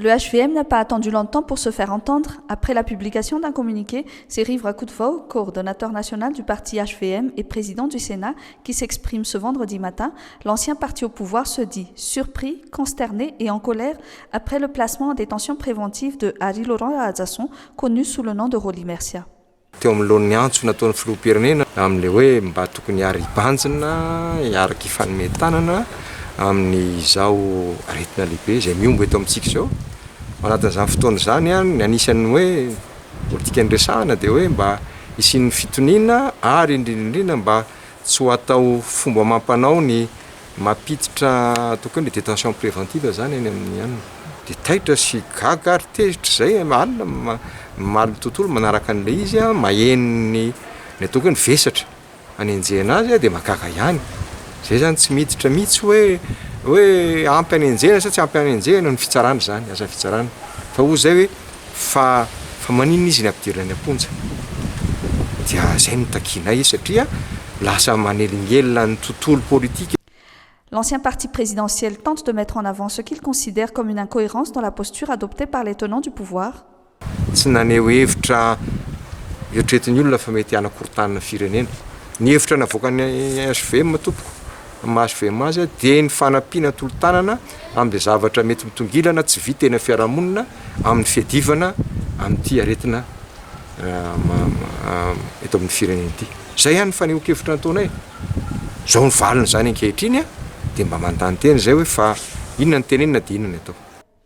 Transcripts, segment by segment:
Le HVM n'a pas attendu longtemps pour se faire entendre. Après la publication d'un communiqué, c'est Rive Rakoutvau, coordonnateur national du parti HVM et président du Sénat, qui s'exprime ce vendredi matin. L'ancien parti au pouvoir se dit surpris, consterné et en colère après le placement en détention préventive de Harry Laurent Azasson, connu sous le nom de Roly Mercia. Teo amin'lohan'ny antso nataon'ny filoham-pirenena amin'ilay hoe mba tokony hiara-ibanjina, hiaraka hifanomian-tanana amin'izao aretina lehibe izay miombo eto amintsika izao. Anatin'izany fotoana izany ny anisan'ny hoe politika andresahana dia hoe mba hisian'ny fitoniana ary indrindra mba tsy ho atao fomba mampanao ny mampiditra tokony ny détention préventive zany eny amin'ny anina. Dia taitra sy gaga ary tezitra izay alina maly tontolo manaraka an'ilay izy maheno ny tokony vesatra hanenjehana azy dia mahagaga ihany. Zay zany tsy miditra mihitsy hoe ampy hanenjehana sa tsy ampy hanenjehana ny fitsarana zany, asa fitsarana. Fa hoy zay hoe fa maninona izy ny ampidirana ny amponja. Dia zay no takiana izy satria lasa manelingelina ny tontolo politique. L'ancien parti présidentiel tente de mettre en avant ce qu'il considère comme une incohérence dans la posture adoptée par les tenants du pouvoir. Tsy naneho hevitra eritreretin'ny olona fa mety hanakorontanana firenena. Ny hevitra navoaka ny HVM tompoko, HVM azy dia ny fanampiana tolo-tanana amin'ny zavatra mety mitongilana tsy vita eny fiarahamonina amin'ny fiadivana amin'ity aretina eto amin'ny firenena ity. Zay ihany fanehoan-kevitra nataonay. Zao ny valiny zany ankehitriny dia mba mandany teny zay hoe fa inona ny tenenina dia inona ny atao.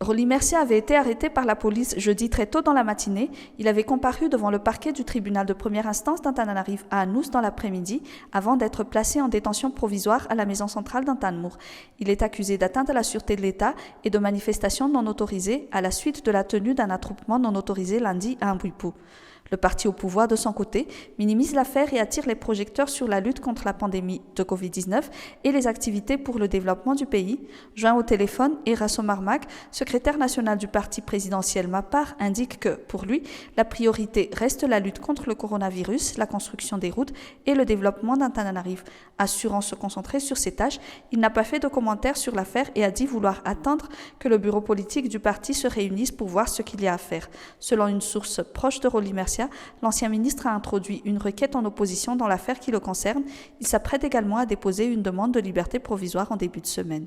Roly Mercia avait été arrêté par la police jeudi très tôt dans la matinée. Il avait comparu devant le parquet du tribunal de première instance d'Antananarive à Anous dans l'après-midi avant d'être placé en détention provisoire à la maison centrale d'Antanmour. Il est accusé d'atteinte à la sûreté de l'État et de manifestations non autorisées à la suite de la tenue d'un attroupement non autorisé lundi à Mbuipu. Le parti au pouvoir, de son côté, minimise l'affaire et attire les projecteurs sur la lutte contre la pandémie de Covid-19 et les activités pour le développement du pays. Joint au téléphone, Eraso Marmac, secrétaire national du parti présidentiel MAPAR, indique que, pour lui, la priorité reste la lutte contre le coronavirus, la construction des routes et le développement d'Antananarive. Assurant se concentrer sur ces tâches, il n'a pas fait de commentaires sur l'affaire et a dit vouloir attendre que le bureau politique du parti se réunisse pour voir ce qu'il y a à faire. Selon une source proche de Roly Mercia, l'ancien ministre a introduit une requête en opposition dans l'affaire qui le concerne. Il s'apprête également à déposer une demande de liberté provisoire en début de semaine.